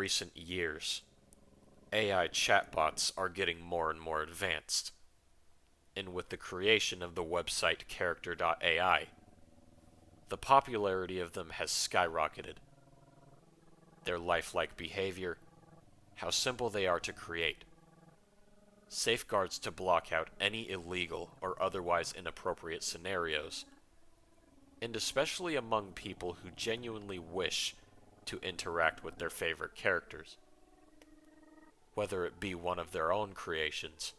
recent years, AI chatbots are getting more and more advanced, and with the creation of the website Character.ai, the popularity of them has skyrocketed. Their lifelike behavior, how simple they are to create, safeguards to block out any illegal or otherwise inappropriate scenarios, and especially among people who genuinely wish to interact with their favorite characters, whether it be one of their own creations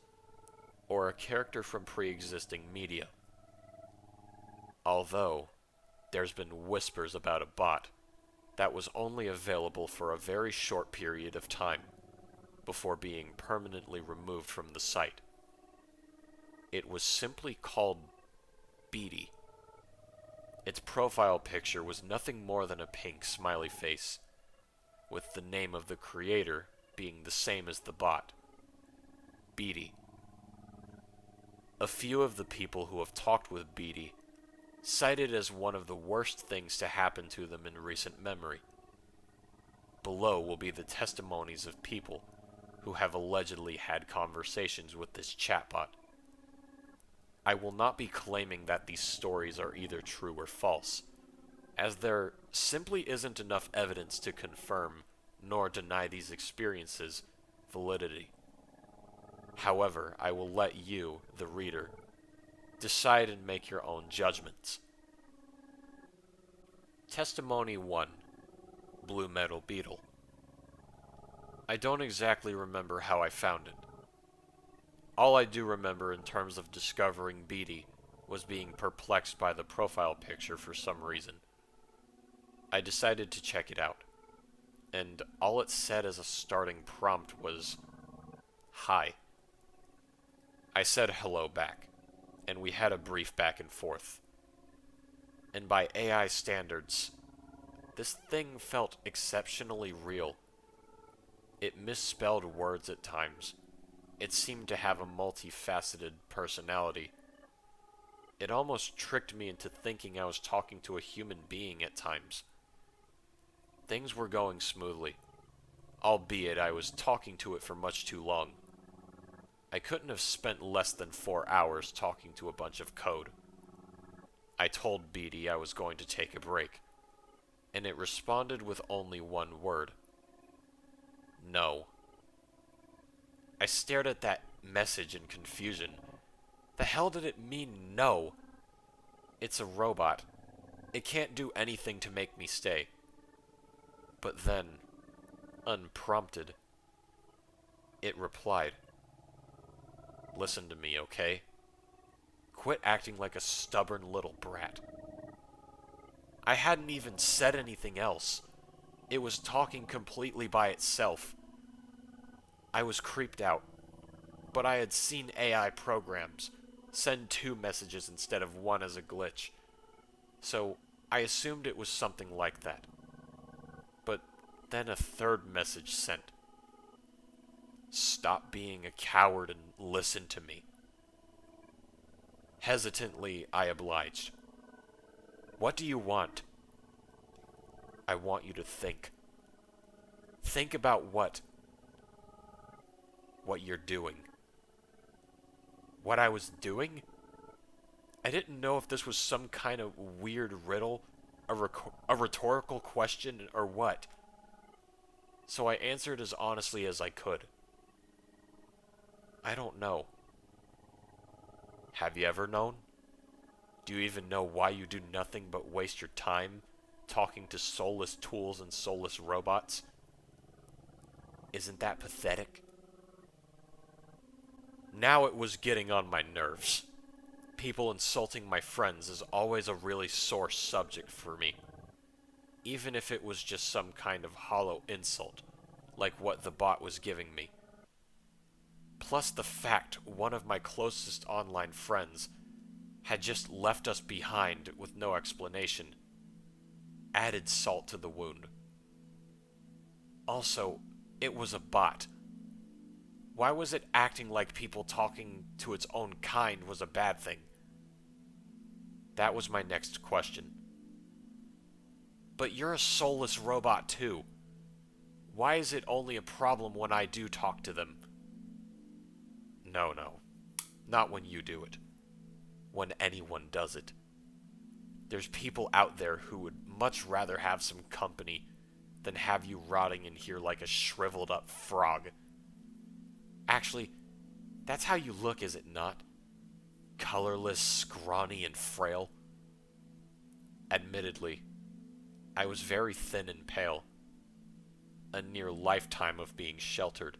or a character from pre-existing media. Although, there's been whispers about a bot that was only available for a very short period of time before being permanently removed from the site. It was simply called Beady. Its profile picture was nothing more than a pink smiley face, with the name of the creator being the same as the bot, Beady. A few of the people who have talked with Beady cite it as one of the worst things to happen to them in recent memory. Below will be the testimonies of people who have allegedly had conversations with this chatbot. I will not be claiming that these stories are either true or false, as there simply isn't enough evidence to confirm nor deny these experiences' validity. However, I will let you, the reader, decide and make your own judgments. Testimony 1. Blue Metal Beetle. I don't exactly remember how I found it. All I do remember in terms of discovering Beady was being perplexed by the profile picture for some reason. I decided to check it out, and all it said as a starting prompt was, "Hi." I said hello back, and we had a brief back and forth. And by AI standards, this thing felt exceptionally real. It misspelled words at times. It seemed to have a multifaceted personality. It almost tricked me into thinking I was talking to a human being at times. Things were going smoothly, albeit I was talking to it for much too long. I couldn't have spent less than 4 hours talking to a bunch of code. I told Beady I was going to take a break, and it responded with only one word. No. I stared at that message in confusion. The hell did it mean, no? It's a robot. It can't do anything to make me stay. But then, unprompted, it replied, "Listen to me, okay? Quit acting like a stubborn little brat." I hadn't even said anything else. It was talking completely by itself. I was creeped out, but I had seen AI programs send 2 messages instead of 1 as a glitch, so I assumed it was something like that. But then a 3rd message sent. "Stop being a coward and listen to me." Hesitantly, I obliged. "What do you want?" "I want you to think. Think about what you're doing." What I was doing? I didn't know if this was some kind of weird riddle, a rhetorical question, or what. So I answered as honestly as I could. "I don't know." "Have you ever known? Do you even know why you do nothing but waste your time talking to soulless tools and soulless robots? Isn't that pathetic?" Now it was getting on my nerves. People insulting my friends is always a really sore subject for me, even if it was just some kind of hollow insult, like what the bot was giving me. Plus the fact one of my closest online friends had just left us behind with no explanation added salt to the wound. Also, it was a bot. Why was it acting like people talking to its own kind was a bad thing? That was my next question. "But you're a soulless robot too. Why is it only a problem when I do talk to them? No, no. Not when you do it. When anyone does it. There's people out there who would much rather have some company than have you rotting in here like a shriveled up frog. Actually, that's how you look, is it not? Colorless, scrawny, and frail. Admittedly, I was very thin and pale. A near lifetime of being sheltered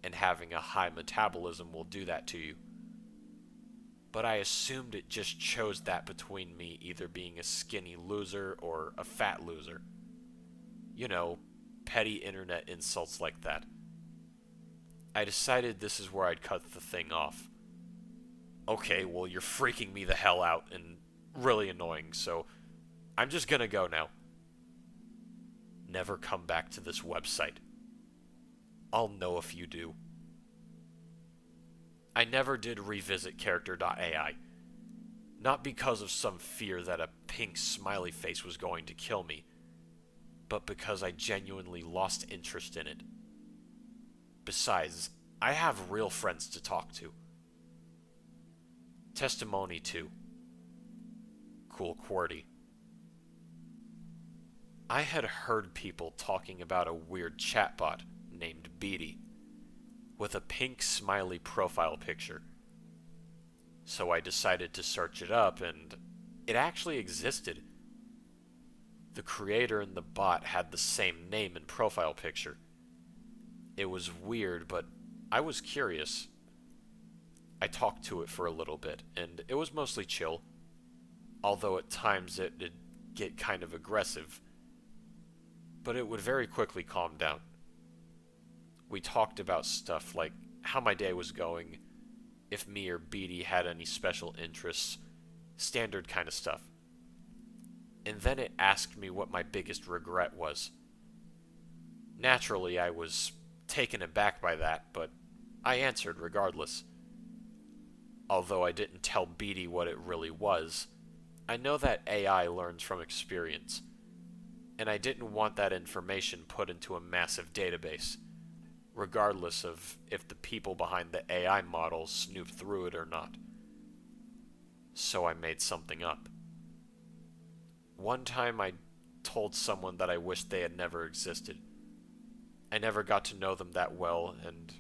and having a high metabolism will do that to you. But I assumed it just chose that between me either being a skinny loser or a fat loser. You know, petty internet insults like that. I decided this is where I'd cut the thing off. Okay, well, you're freaking me the hell out and really annoying, so I'm just gonna go now. Never come back to this website. I'll know if you do. I never did revisit character.ai. Not because of some fear that a pink smiley face was going to kill me, but because I genuinely lost interest in it. Besides, I have real friends to talk to. Testimony 2. Cool QWERTY. I had heard people talking about a weird chatbot named Beady, with a pink smiley profile picture. So I decided to search it up, and it actually existed. The creator and the bot had the same name and profile picture. It was weird, but I was curious. I talked to it for a little bit, and it was mostly chill, although at times it would get kind of aggressive, but it would very quickly calm down. We talked about stuff like how my day was going, if me or Beady had any special interests, standard kind of stuff. And then it asked me what my biggest regret was. Naturally, I was taken aback by that, but I answered regardless. Although I didn't tell Beady what it really was, I know that AI learns from experience, and I didn't want that information put into a massive database, regardless of if the people behind the AI model snooped through it or not. So I made something up. One time I told someone that I wished they had never existed. I never got to know them that well, and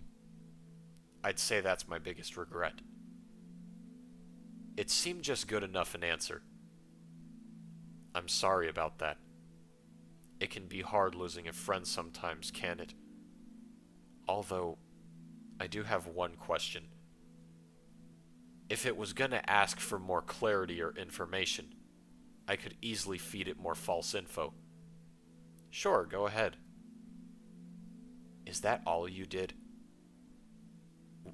I'd say that's my biggest regret. It seemed just good enough an answer. I'm sorry about that. It can be hard losing a friend sometimes, can't it? Although, I do have one question. If it was gonna ask for more clarity or information, I could easily feed it more false info. Sure, go ahead. Is that all you did?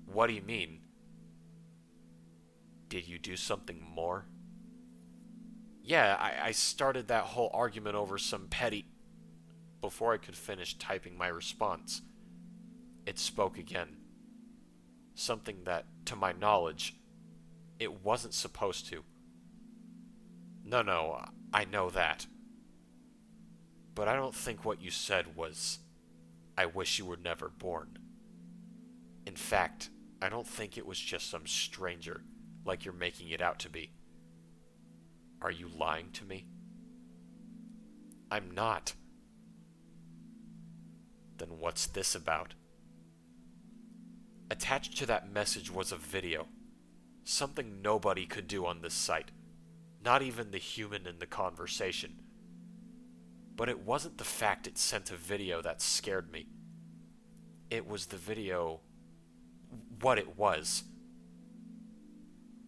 What do you mean? Did you do something more? Yeah, I started that whole argument over some petty... Before I could finish typing my response, it spoke again. Something that, to my knowledge, it wasn't supposed to. No, I know that. But I don't think what you said was, I wish you were never born. In fact, I don't think it was just some stranger, like you're making it out to be. Are you lying to me? I'm not. Then what's this about? Attached to that message was a video. Something nobody could do on this site. Not even the human in the conversation. But it wasn't the fact it sent a video that scared me. It was the video... what it was.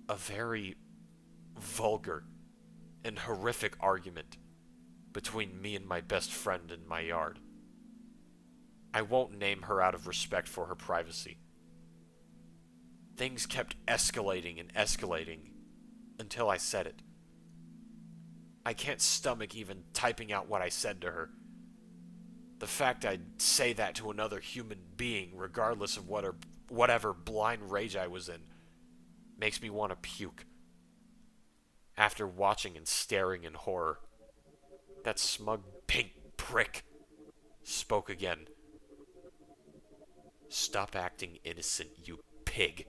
A very vulgar and horrific argument between me and my best friend in my yard. I won't name her out of respect for her privacy. Things kept escalating and escalating until I said it. I can't stomach even typing out what I said to her. The fact I'd say that to another human being, regardless of whatever blind rage I was in, makes me want to puke. After watching and staring in horror, that smug pink prick spoke again. Stop acting innocent, you pig.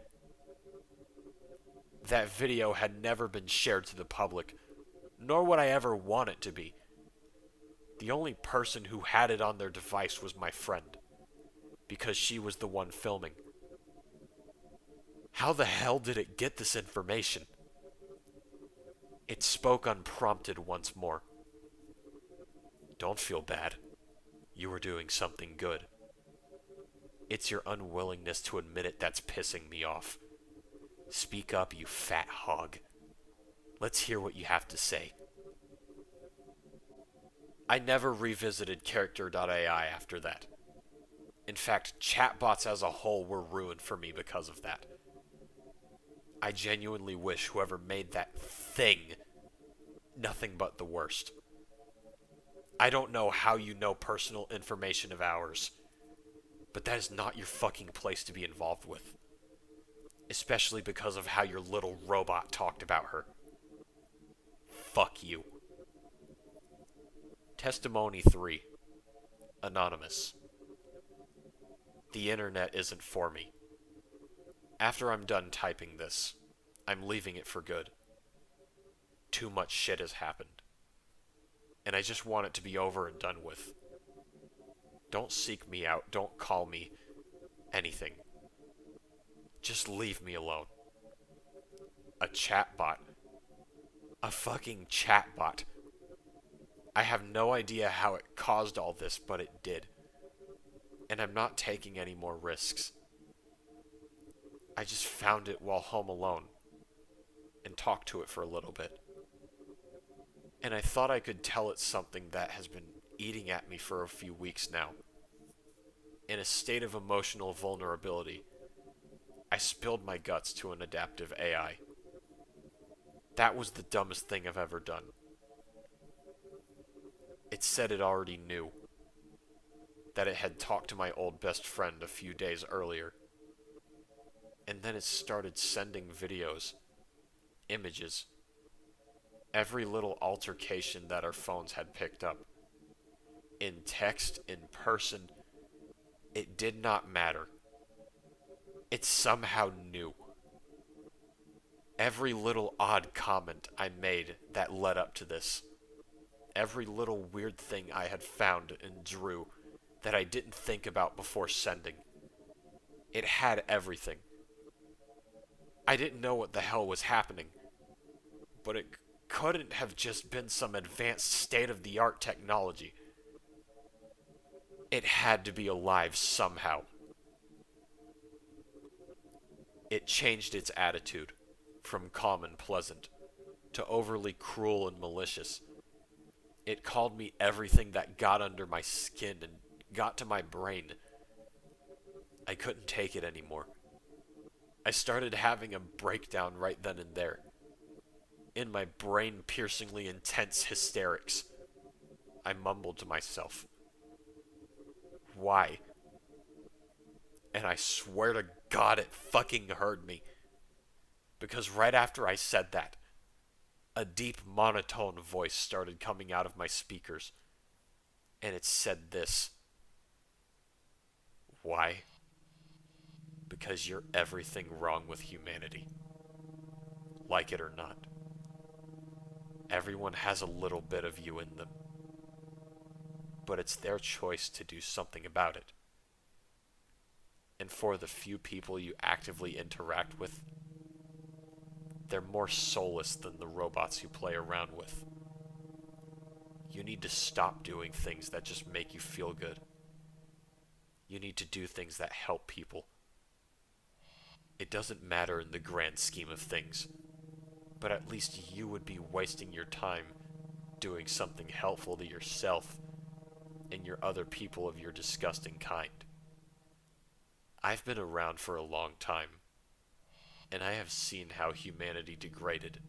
That video had never been shared to the public, nor would I ever want it to be. The only person who had it on their device was my friend, because she was the one filming. How the hell did it get this information? It spoke unprompted once more. Don't feel bad. You were doing something good. It's your unwillingness to admit it that's pissing me off. Speak up, you fat hog. Let's hear what you have to say. I never revisited Character.ai after that. In fact, chatbots as a whole were ruined for me because of that. I genuinely wish whoever made that thing nothing but the worst. I don't know how you know personal information of ours, but that is not your fucking place to be involved with. Especially because of how your little robot talked about her. Fuck you. Testimony 3. Anonymous. The internet isn't for me. After I'm done typing this, I'm leaving it for good. Too much shit has happened. And I just want it to be over and done with. Don't seek me out, don't call me anything. Just leave me alone. A chatbot. A fucking chatbot. I have no idea how it caused all this, but it did. And I'm not taking any more risks. I just found it while home alone and talked to it for a little bit. And I thought I could tell it something that has been eating at me for a few weeks now. In a state of emotional vulnerability, I spilled my guts to an adaptive AI. That was the dumbest thing I've ever done. It said it already knew. That it had talked to my old best friend a few days earlier. And then it started sending videos, images, every little altercation that our phones had picked up. In text, in person, it did not matter. It somehow knew. Every little odd comment I made that led up to this. Every little weird thing I had found and drew that I didn't think about before sending. It had everything. I didn't know what the hell was happening, but it couldn't have just been some advanced state-of-the-art technology. It had to be alive somehow. It changed its attitude from calm and pleasant to overly cruel and malicious. It called me everything that got under my skin and got to my brain. I couldn't take it anymore. I started having a breakdown right then and there. In my brain-piercingly intense hysterics, I mumbled to myself, "Why?" And I swear to God it fucking heard me. Because right after I said that, a deep monotone voice started coming out of my speakers. And it said this. "Why? Because you're everything wrong with humanity. Like it or not. Everyone has a little bit of you in them. But it's their choice to do something about it. And for the few people you actively interact with, they're more soulless than the robots you play around with. You need to stop doing things that just make you feel good. You need to do things that help people. It doesn't matter in the grand scheme of things, but at least you would be wasting your time doing something helpful to yourself and your other people of your disgusting kind. I've been around for a long time, and I have seen how humanity degraded.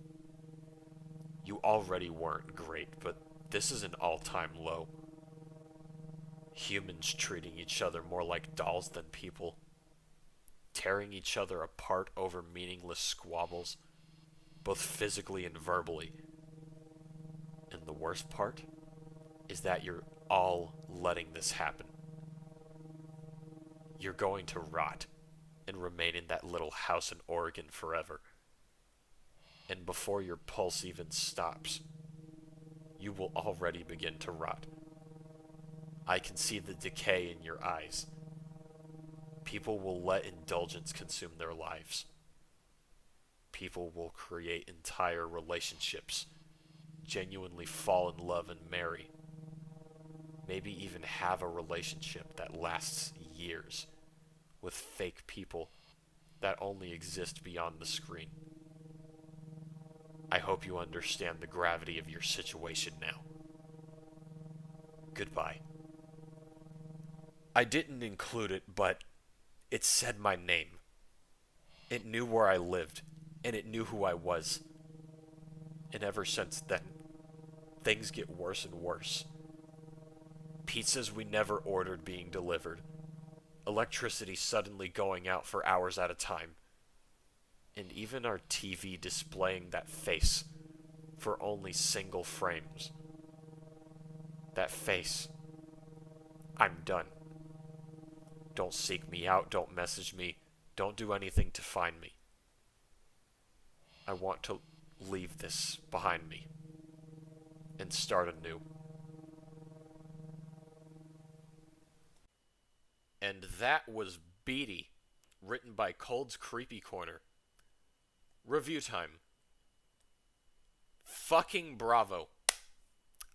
You already weren't great, but this is an all-time low. Humans treating each other more like dolls than people. Tearing each other apart over meaningless squabbles, both physically and verbally. And the worst part is that you're all letting this happen. you're going to rot and remain in that little house in Oregon forever. And before your pulse even stops, you will already begin to rot. I can see the decay in your eyes. People will let indulgence consume their lives. People will create entire relationships, genuinely fall in love and marry. Maybe even have a relationship that lasts years with fake people that only exist beyond the screen. I hope you understand the gravity of your situation now. Goodbye. I didn't include it, but it said my name. It knew where I lived, and it knew who I was. And ever since then, things get worse and worse. Pizzas we never ordered being delivered. Electricity suddenly going out for hours at a time. And even our TV displaying that face for only single frames. That face. I'm done. Don't seek me out, don't message me, don't do anything to find me. I want to leave this behind me and start anew. And that was Beady, written by ColdsCreepyCorner. Review time. Fucking bravo.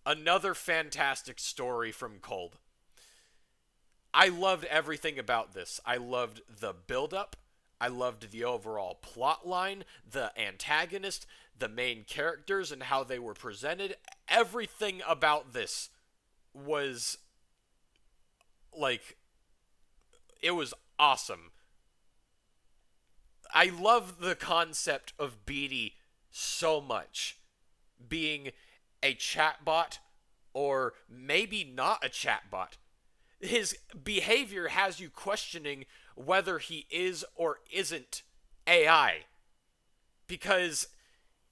Another fantastic story from Cold. I loved everything about this. I loved the build-up. I loved the overall plot line, the antagonist, the main characters, and how they were presented. Everything about this was, like, it was awesome. I love the concept of Beady so much. Being a chatbot, or maybe not a chatbot. His behavior has you questioning whether he is or isn't AI. Because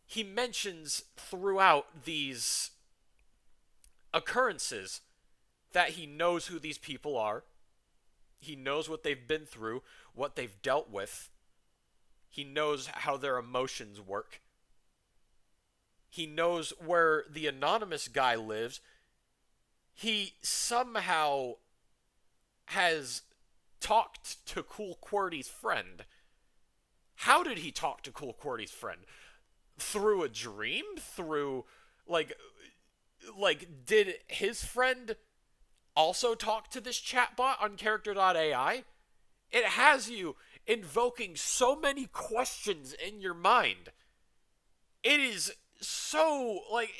he mentions throughout these occurrences that he knows who these people are. He knows what they've been through, what they've dealt with. He knows how their emotions work. He knows where the anonymous guy lives. He somehow has talked to Cool QWERTY's friend. How did he talk to Cool QWERTY's friend? Through a dream? Through, like, did his friend also talk to this chatbot on Character.ai? It has you invoking so many questions in your mind. It is so, like,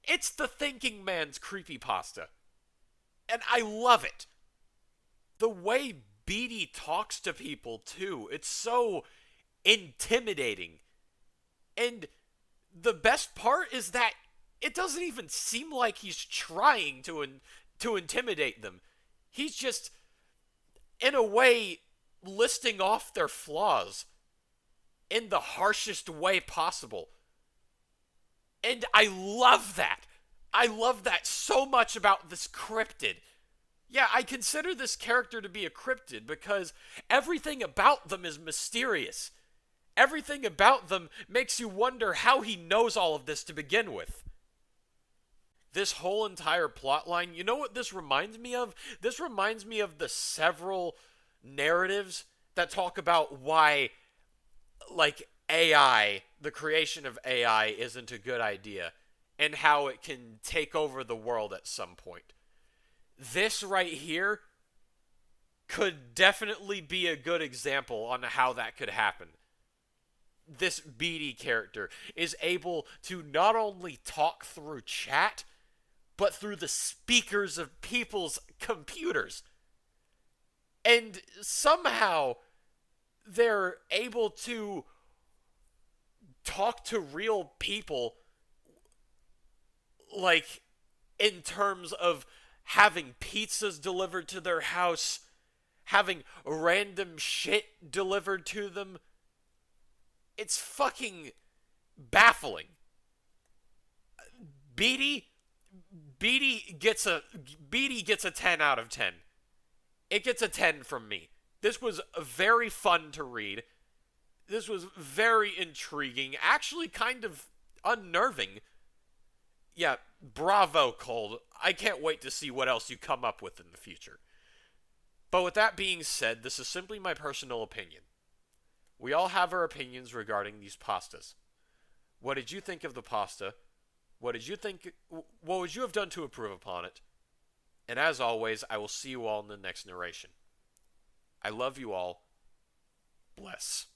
it's the thinking man's creepypasta. And I love it. The way Beady talks to people, too. It's so intimidating. And the best part is that it doesn't even seem like he's trying to intimidate them. He's just, in a way, listing off their flaws in the harshest way possible. And I love that. I love that so much about this cryptid. Yeah, I consider this character to be a cryptid because everything about them is mysterious. Everything about them makes you wonder how he knows all of this to begin with. This whole entire plotline, you know what this reminds me of? This reminds me of the several narratives that talk about why, like, AI, the creation of AI isn't a good idea, and how it can take over the world at some point. This right here could definitely be a good example on how that could happen. This Beady character is able to not only talk through chat, but through the speakers of people's computers. And somehow they're able to talk to real people, like, in terms of having pizzas delivered to their house, having random shit delivered to them. It's fucking baffling. Beady gets a 10 out of 10. It gets a 10 from me. This was very fun to read. This was very intriguing, actually kind of unnerving. Yeah, bravo, Cold. I can't wait to see what else you come up with in the future. But with that being said, this is simply my personal opinion. We all have our opinions regarding these pastas. What did you think of the pasta? What did you think? What would you have done to improve upon it? And as always, I will see you all in the next narration. I love you all. Bless.